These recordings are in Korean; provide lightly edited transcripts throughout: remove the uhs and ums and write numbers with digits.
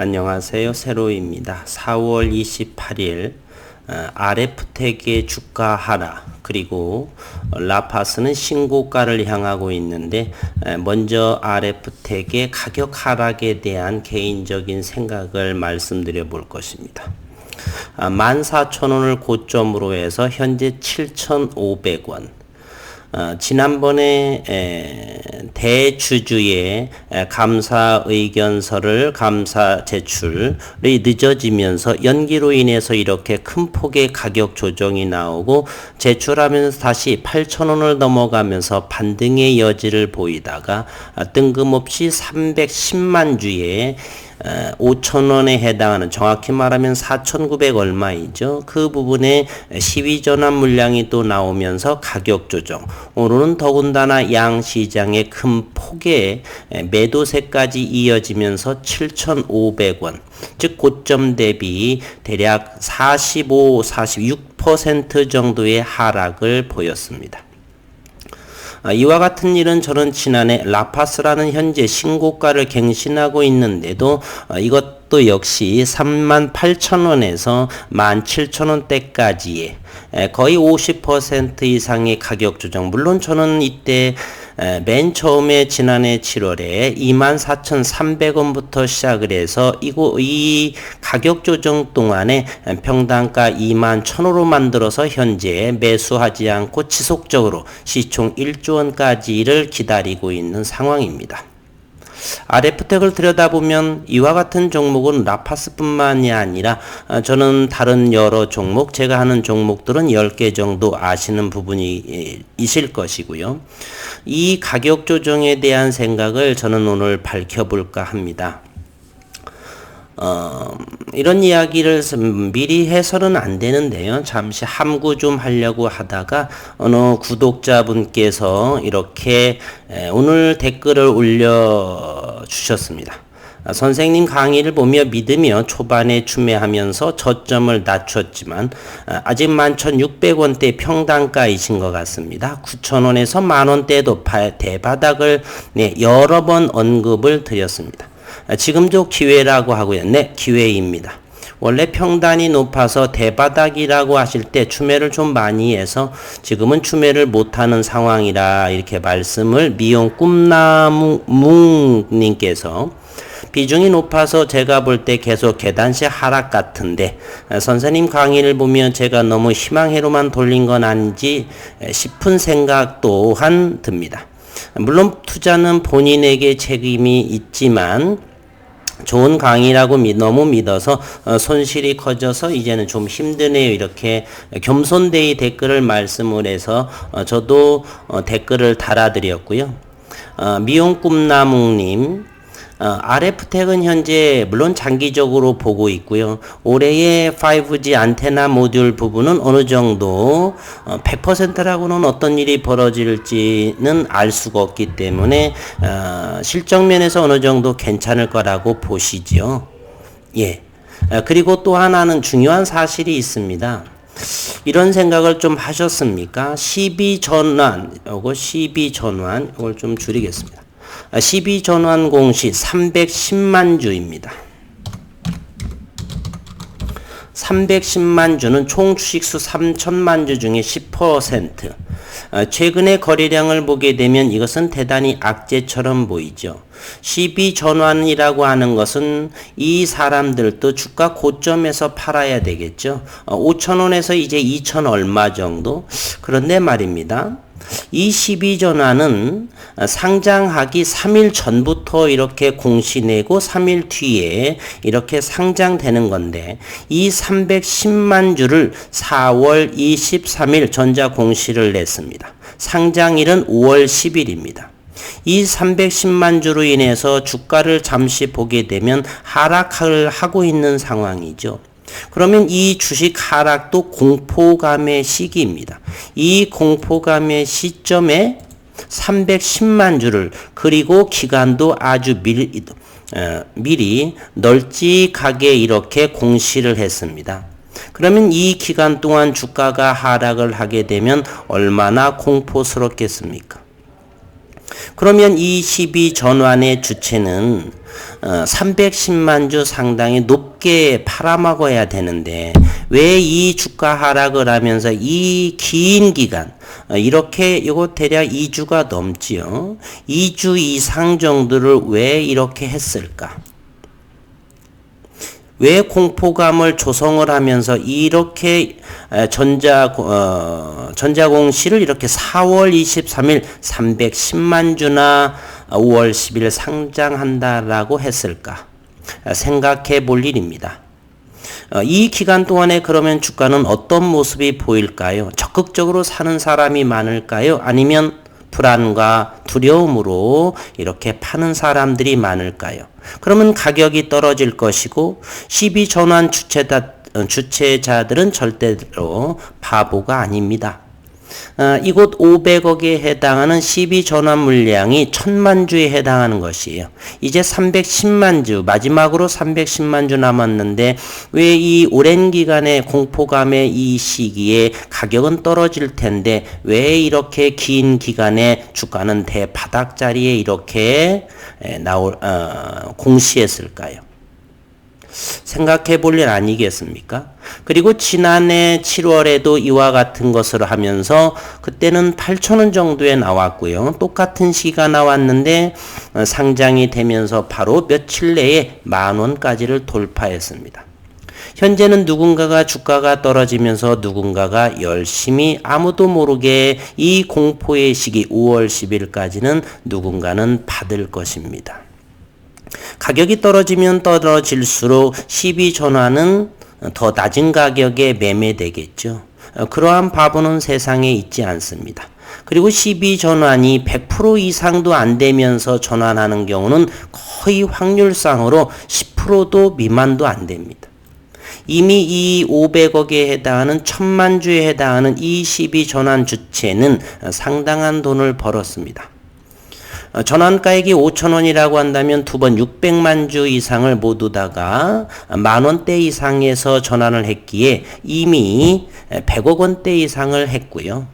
안녕하세요. 세로입니다. 4월 28일 RF텍의 주가 하락 그리고 라파스는 신고가를 향하고 있는데 먼저 RF텍의 가격 하락에 대한 개인적인 생각을 말씀드려 볼 것입니다. 14,000원을 고점으로 해서 현재 7,500원 지난번에 대주주의 감사 의견서를 감사 제출이 늦어지면서 연기로 인해서 이렇게 큰 폭의 가격 조정이 나오고 제출하면서 다시 8,000원을 넘어가면서 반등의 여지를 보이다가 뜬금없이 310만 주에 5,000원에 해당하는, 정확히 말하면 4,900 얼마이죠. 그 부분에 시위 전환 물량이 또 나오면서 가격 조정. 오늘은 더군다나 양시장의 큰 폭의 매도세까지 이어지면서 7,500원, 즉 고점 대비 대략 46% 정도의 하락을 보였습니다. 이와 같은 일은 저는 지난해 라파스라는 현재 신고가를 갱신하고 있는데도 이것도 역시 38,000원에서 17,000원대까지의 거의 50% 이상의 가격 조정. 물론 저는 이때 맨 처음에 지난해 7월에 24,300원부터 시작을 해서 이 가격 조정 동안에 평단가 21,000원으로 만들어서 현재 매수하지 않고 지속적으로 시총 1조 원까지를 기다리고 있는 상황입니다. RF텍을 들여다보면 이와 같은 종목은 라파스뿐만이 아니라 저는 다른 여러 종목, 제가 하는 종목들은 10개 정도 아시는 부분이 있을 것이고요. 이 가격 조정에 대한 생각을 저는 오늘 밝혀볼까 합니다. 이런 이야기를 미리 해서는 안 되는데요. 잠시 함구 좀 하려고 하다가 어느 구독자분께서 이렇게 오늘 댓글을 올려주셨습니다. 선생님 강의를 보며 믿으며 초반에 추매하면서 저점을 낮췄지만 아직 11,600원대 평단가이신 것 같습니다. 9,000원에서 만원대도 대바닥을 여러 번 언급을 드렸습니다. 지금도 기회라고 하고요. 네, 기회입니다. 원래 평단이 높아서 대바닥이라고 하실 때 추매를 좀 많이 해서 지금은 추매를 못하는 상황이라 이렇게 말씀을, 미용 꿈나무님께서 비중이 높아서 제가 볼 때 계속 계단식 하락 같은데 선생님 강의를 보면 제가 너무 희망회로만 돌린 건 아닌지 싶은 생각 또한 듭니다. 물론 투자는 본인에게 책임이 있지만 좋은 강의라고 너무 믿어서 손실이 커져서 이제는 좀 힘드네요. 이렇게 겸손되이 댓글을 말씀을 해서 저도 댓글을 달아드렸고요. 미용 꿈나무님, RF텍은 현재 물론 장기적으로 보고 있고요. 올해의 5G 안테나 모듈 부분은 어느 정도 100%라고는 어떤 일이 벌어질지는 알 수가 없기 때문에 실적 면에서 어느 정도 괜찮을 거라고 보시죠. 예. 그리고 또 하나는 중요한 사실이 있습니다. 이런 생각을 좀 하셨습니까? 12전환, 이걸 좀 줄이겠습니다. 12전환 공시 310만 주입니다. 310만 주는 총 주식수 3천만 주 중에 10%. 최근의 거래량을 보게 되면 이것은 대단히 악재처럼 보이죠. 12전환이라고 하는 것은 이 사람들도 주가 고점에서 팔아야 되겠죠. 5,000원에서 이제 2,000 얼마 정도. 그런데 말입니다. 이 12전환은 상장하기 3일 전부터 이렇게 공시 내고 3일 뒤에 이렇게 상장되는 건데 이 310만 주를 4월 23일 전자 공시를 냈습니다. 상장일은 5월 10일입니다. 이 310만 주로 인해서 주가를 잠시 보게 되면 하락을 하고 있는 상황이죠. 그러면 이 주식 하락도 공포감의 시기입니다. 이 공포감의 시점에 310만 주를, 그리고 기간도 아주 미리 널찍하게 이렇게 공시를 했습니다. 그러면 이 기간 동안 주가가 하락을 하게 되면 얼마나 공포스럽겠습니까? 그러면 이 12전환의 주체는 310만 주 상당히 높게 팔아먹어야 되는데 왜 이 주가 하락을 하면서 이 긴 기간 이렇게 이거 대략 2주가 넘지요. 2주 이상 정도를 왜 이렇게 했을까? 왜 공포감을 조성을 하면서 이렇게 전자공시를 이렇게 4월 23일 310만 주나 5월 10일 상장한다라고 했을까? 생각해 볼 일입니다. 이 기간 동안에 그러면 주가는 어떤 모습이 보일까요? 적극적으로 사는 사람이 많을까요? 아니면 불안과 두려움으로 이렇게 파는 사람들이 많을까요? 그러면 가격이 떨어질 것이고 12전환 주체자들은 절대로 바보가 아닙니다. 이곳 500억에 해당하는 12전환 물량이 1000만 주에 해당하는 것이에요. 이제 310만 주, 마지막으로 310만 주 남았는데 왜 이 오랜 기간의 공포감의 이 시기에 가격은 떨어질 텐데 왜 이렇게 긴 기간에 주가는 대바닥 자리에 이렇게 공시했을까요? 생각해 볼 일 아니겠습니까? 그리고 지난해 7월에도 이와 같은 것을 하면서 그때는 8,000원 정도에 나왔고요. 똑같은 시기가 나왔는데 상장이 되면서 바로 며칠 내에 10,000원까지를 돌파했습니다. 현재는 누군가가 주가가 떨어지면서 누군가가 열심히 아무도 모르게 이 공포의 시기 5월 10일까지는 누군가는 받을 것입니다. 가격이 떨어지면 떨어질수록 12전환은 더 낮은 가격에 매매되겠죠. 그러한 바보는 세상에 있지 않습니다. 그리고 12전환이 100% 이상도 안 되면서 전환하는 경우는 거의 확률상으로 10%도 미만도 안 됩니다. 이미 이 500억에 해당하는 1000만 주에 해당하는 이 12전환 주체는 상당한 돈을 벌었습니다. 전환가액이 5,000원이라고 한다면 두 번 600만 주 이상을 모두 다가 10,000원대 이상에서 전환을 했기에 이미 100억 원대 이상을 했고요.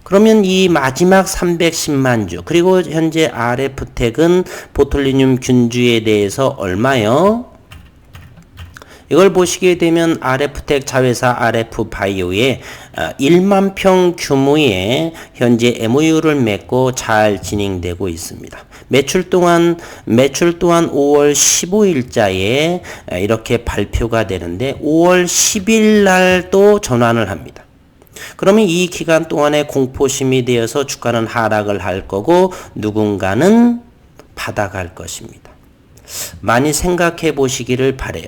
그러면 이 마지막 310만 주 그리고 현재 RF텍은 보툴리늄 균주에 대해서 얼마요? 이걸 보시게 되면 RF텍 자회사 RF바이오에 1만 평 규모의 현재 MOU를 맺고 잘 진행되고 있습니다. 매출 또한 5월 15일자에 이렇게 발표가 되는데 5월 10일 날 또 전환을 합니다. 그러면 이 기간 동안에 공포심이 되어서 주가는 하락을 할 거고 누군가는 받아갈 것입니다. 많이 생각해 보시기를 바래요.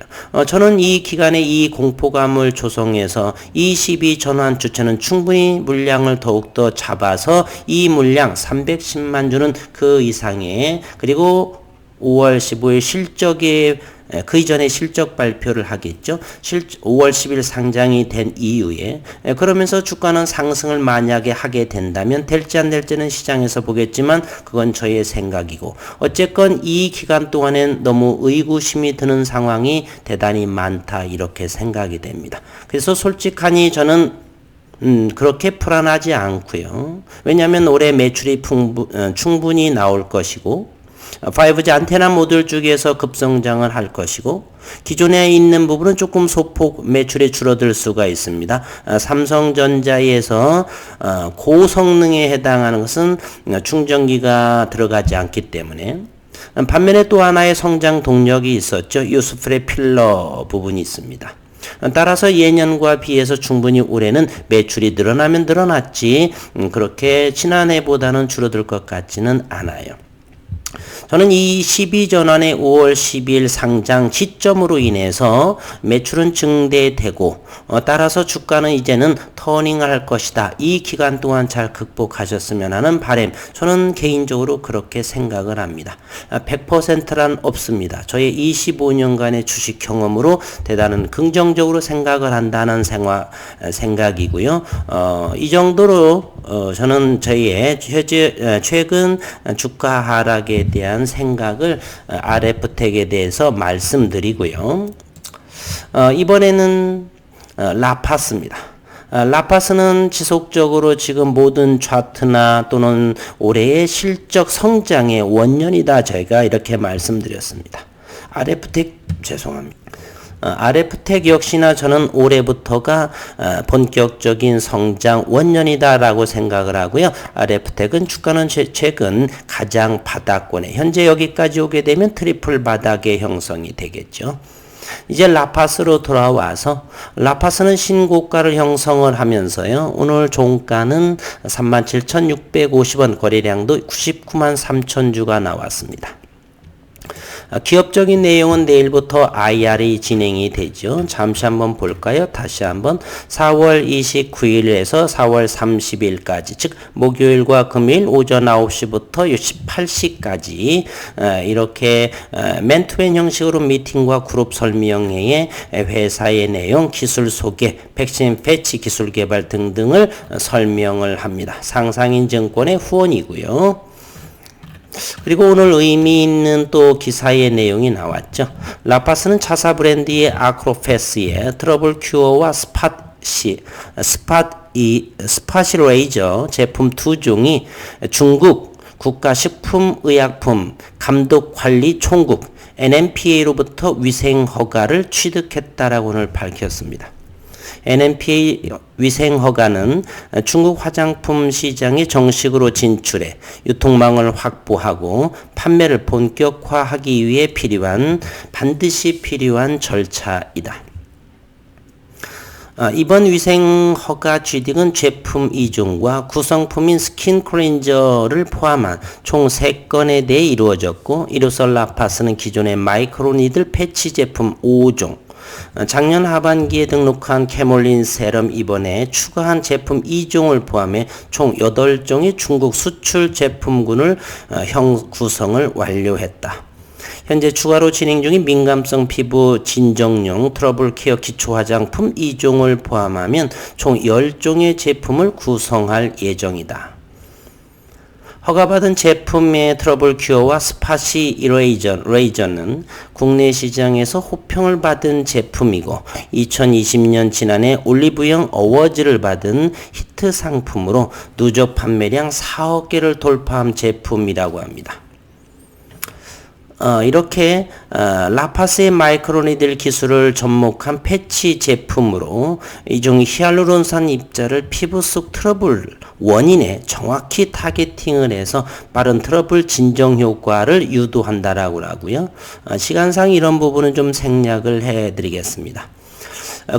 저는 이 기간에 이 공포감을 조성해서 12전환 주체는 충분히 물량을 더욱더 잡아서 이 물량 310만 주는 그 이상의 그리고 5월 15일 실적에 그 이전에 실적 발표를 하겠죠. 5월 10일 상장이 된 이후에 그러면서 주가는 상승을 만약에 하게 된다면 될지 안 될지는 시장에서 보겠지만 그건 저의 생각이고 어쨌건 이 기간 동안엔 너무 의구심이 드는 상황이 대단히 많다 이렇게 생각이 됩니다. 그래서 솔직하니 저는 그렇게 불안하지 않고요. 왜냐하면 올해 매출이 충분히 나올 것이고 5G 안테나 모듈 쪽에서 급성장을 할 것이고 기존에 있는 부분은 조금 소폭 매출이 줄어들 수가 있습니다. 삼성전자에서 고성능에 해당하는 것은 충전기가 들어가지 않기 때문에 반면에 또 하나의 성장 동력이 있었죠. 유스프레 필러 부분이 있습니다. 따라서 예년과 비해서 충분히 올해는 매출이 늘어나면 늘어났지 그렇게 지난해보다는 줄어들 것 같지는 않아요. 저는 이 12전환의 5월 10일 상장 시점으로 인해서 매출은 증대되고 따라서 주가는 이제는 터닝할 것이다. 이 기간 동안 잘 극복하셨으면 하는 바람. 저는 개인적으로 그렇게 생각을 합니다. 100%란 없습니다. 저의 25년간의 주식 경험으로 대단한 긍정적으로 생각을 한다는 생각이고요. 이 정도로 저는 저희의 최근 주가 하락에 대한 생각을 RF텍에 대해서 말씀드리고요. 이번에는 라파스입니다. 라파스는 지속적으로 지금 모든 차트나 또는 올해의 실적 성장의 원년이다. 제가 이렇게 말씀드렸습니다. RF텍 죄송합니다. RF텍 역시나 저는 올해부터가 본격적인 성장 원년이다라고 생각을 하고요. RF텍은 주가는 최근 가장 바닥권에 현재 여기까지 오게 되면 트리플 바닥의 형성이 되겠죠. 이제 라파스로 돌아와서 라파스는 신고가를 형성을 하면서요. 오늘 종가는 37,650원, 거래량도 99만 3천 주가 나왔습니다. 기업적인 내용은 내일부터 IR이 진행이 되죠. 잠시 한번 볼까요? 다시 한번 4월 29일에서 4월 30일까지 즉 목요일과 금요일 오전 9시부터 18시까지 이렇게 맨투맨 형식으로 미팅과 그룹 설명회에 회사의 내용, 기술 소개, 백신 패치 기술 개발 등등을 설명을 합니다. 상상인증권의 후원이고요. 그리고 오늘 의미 있는 또 기사의 내용이 나왔죠. 라파스는 자사 브랜드의 아크로패스의 트러블 큐어와 스팟이레이저 제품 두 종이 중국 국가식품의약품 감독관리총국 NMPA로부터 위생 허가를 취득했다라고 오늘 밝혔습니다. NMPA 위생 허가는 중국 화장품 시장에 정식으로 진출해 유통망을 확보하고 판매를 본격화하기 위해 반드시 필요한 절차이다. 이번 위생 허가 취득은 제품 2종과 구성품인 스킨 클렌저를 포함한 총 3건에 대해 이루어졌고, 이로써 라파스는 기존의 마이크로니들 패치 제품 5종, 작년 하반기에 등록한 캐몰린 세럼 이번에 추가한 제품 2종을 포함해 총 8종의 중국 수출 제품군을 구성을 완료했다. 현재 추가로 진행 중인 민감성 피부 진정용 트러블 케어 기초 화장품 2종을 포함하면 총 10종의 제품을 구성할 예정이다. 허가받은 제품의 트러블 큐어와 스팟이 이레이저는 국내 시장에서 호평을 받은 제품이고 2020년 지난해 올리브영 어워즈를 받은 히트 상품으로 누적 판매량 4억 개를 돌파한 제품이라고 합니다. 이렇게 라파스의 마이크로니들 기술을 접목한 패치 제품으로 이종 히알루론산 입자를 피부 속 트러블 원인에 정확히 타겟팅을 해서 빠른 트러블 진정 효과를 유도한다라고 하고요. 시간상 이런 부분은 좀 생략을 해드리겠습니다.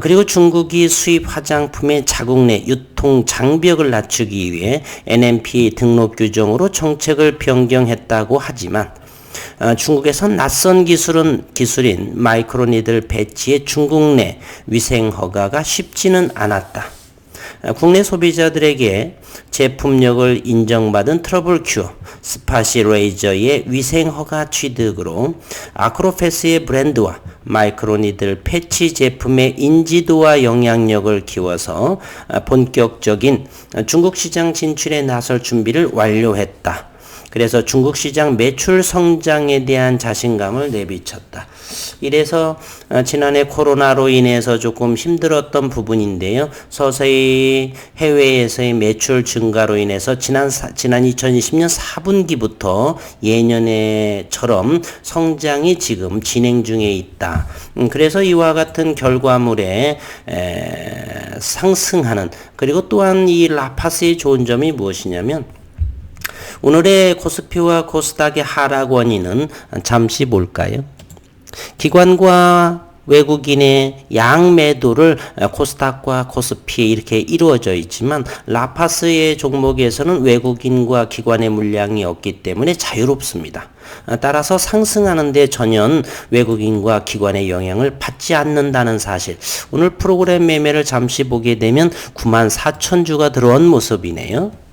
그리고 중국이 수입 화장품의 자국 내 유통 장벽을 낮추기 위해 NMPA 등록 규정으로 정책을 변경했다고 하지만 중국에선 낯선 기술인 마이크로니들 배치의 중국 내 위생 허가가 쉽지는 않았다. 국내 소비자들에게 제품력을 인정받은 트러블 큐어, 스팟이레이저의 위생 허가 취득으로 아크로패스의 브랜드와 마이크로니들 패치 제품의 인지도와 영향력을 키워서 본격적인 중국 시장 진출에 나설 준비를 완료했다. 그래서 중국 시장 매출 성장에 대한 자신감을 내비쳤다. 이래서 지난해 코로나로 인해서 조금 힘들었던 부분인데요. 서서히 해외에서의 매출 증가로 인해서 지난 2020년 4분기부터 예년에처럼 성장이 지금 진행 중에 있다. 그래서 이와 같은 결과물에 상승하는, 그리고 또한 이 라파스의 좋은 점이 무엇이냐면 오늘의 코스피와 코스닥의 하락 원인은 잠시 볼까요? 기관과 외국인의 양매도를 코스닥과 코스피에 이렇게 이루어져 있지만 라파스의 종목에서는 외국인과 기관의 물량이 없기 때문에 자유롭습니다. 따라서 상승하는 데 전혀 외국인과 기관의 영향을 받지 않는다는 사실. 오늘 프로그램 매매를 잠시 보게 되면 94,000주가 들어온 모습이네요.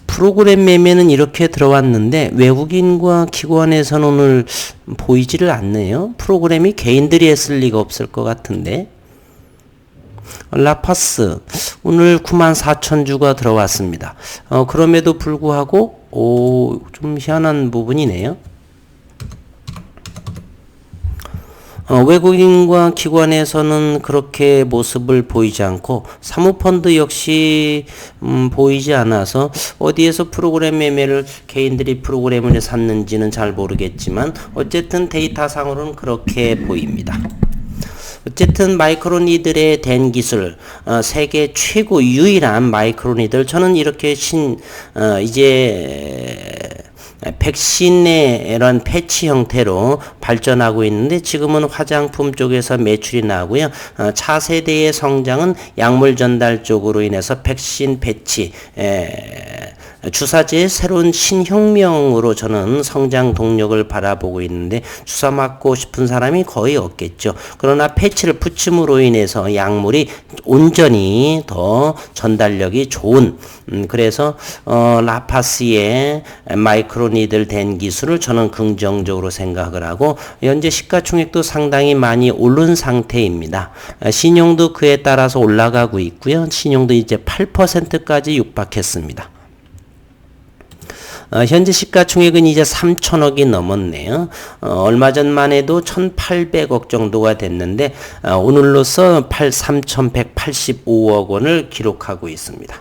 프로그램 매매는 이렇게 들어왔는데 외국인과 기관에서는 오늘 보이지를 않네요. 프로그램이 개인들이 했을 리가 없을 것 같은데. 라파스 오늘 94,000주가 들어왔습니다. 그럼에도 불구하고 좀 희한한 부분이네요. 외국인과 기관에서는 그렇게 모습을 보이지 않고 사모펀드 역시 보이지 않아서 어디에서 프로그램 매매를 개인들이 프로그램을 샀는지는 잘 모르겠지만 어쨌든 데이터상으로는 그렇게 보입니다. 어쨌든 마이크로니들의 된 기술, 세계 최고 유일한 마이크로니들, 저는 이렇게 이제 백신의 이런 패치 형태로 발전하고 있는데 지금은 화장품 쪽에서 매출이 나고요. 차세대의 성장은 약물 전달 쪽으로 인해서 백신 패치, 주사제의 새로운 신혁명으로 저는 성장 동력을 바라보고 있는데 주사 맞고 싶은 사람이 거의 없겠죠. 그러나 패치를 붙임으로 인해서 약물이 온전히 더 전달력이 좋은 그래서 라파스의 마이크로니들 된 기술을 저는 긍정적으로 생각을 하고 현재 시가총액도 상당히 많이 오른 상태입니다. 신용도 그에 따라서 올라가고 있고요. 신용도 이제 8%까지 육박했습니다. 현재 시가총액은 이제 3천억이 넘었네요. 얼마 전만 해도 1,800억 정도가 됐는데 오늘로서 3,185억 원을 기록하고 있습니다.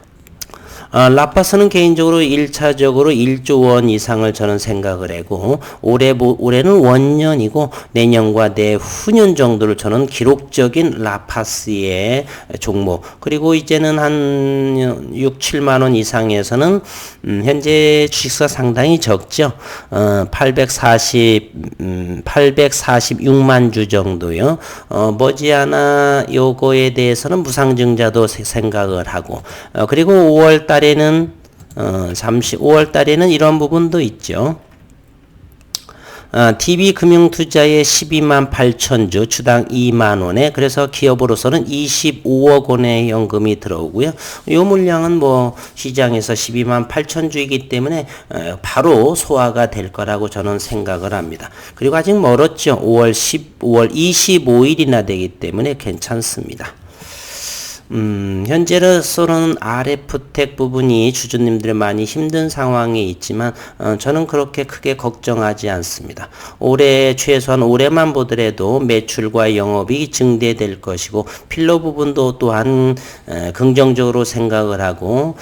라파스는 개인적으로 1차적으로 1조 원 이상을 저는 생각을 하고 올해는 원년이고 내년과 내후년 정도를 저는 기록적인 라파스의 종목 그리고 이제는 한 6, 7만 원 이상에서는 현재 주식수가 상당히 적죠. 846만 주 정도요. 머지않아 요거에 대해서는 무상증자도 생각을 하고 그리고 5월 달에는 5월 달에는 이런 부분도 있죠. DB금융투자의 12만 8천 주, 주당 2만 원에 그래서 기업으로서는 25억 원의 현금이 들어오고요. 이 물량은 뭐 시장에서 12만 8천 주이기 때문에 바로 소화가 될 거라고 저는 생각을 합니다. 그리고 아직 멀었죠. 5월 25일이나 되기 때문에 괜찮습니다. 현재로서는 RF텍 부분이 주주님들이 많이 힘든 상황에 있지만 저는 그렇게 크게 걱정하지 않습니다. 올해 최소한 올해만 보더라도 매출과 영업이 증대될 것이고 필러 부분도 또한 긍정적으로 생각을 하고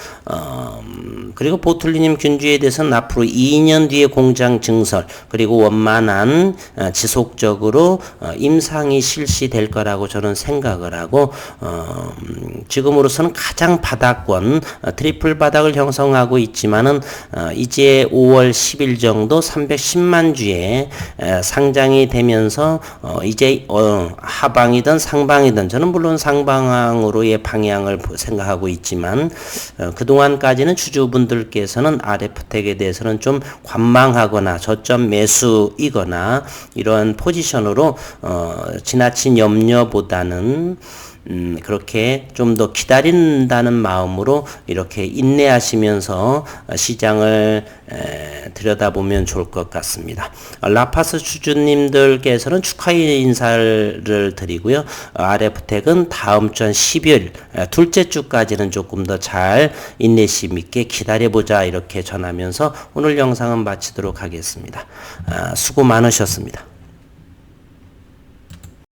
그리고 보틀리늄 균주에 대해서는 앞으로 2년 뒤에 공장 증설 그리고 원만한 지속적으로 임상이 실시될 거라고 저는 생각을 하고 지금으로서는 가장 바닥권 트리플 바닥을 형성하고 있지만은 이제 5월 10일 정도 310만 주에 상장이 되면서 이제 하방이든 상방이든 저는 물론 상방으로의 방향을 생각하고 있지만 그동안까지는 주주분들께서는 RF텍에 대해서는 좀 관망하거나 저점 매수이거나 이런 포지션으로 지나친 염려보다는 그렇게 좀 더 기다린다는 마음으로 이렇게 인내하시면서 시장을 들여다보면 좋을 것 같습니다. 라파스 주주님들께서는 축하의 인사를 드리고요. RF텍은 다음 주 한 12일 둘째 주까지는 조금 더 잘 인내심 있게 기다려보자 이렇게 전하면서 오늘 영상은 마치도록 하겠습니다. 수고 많으셨습니다.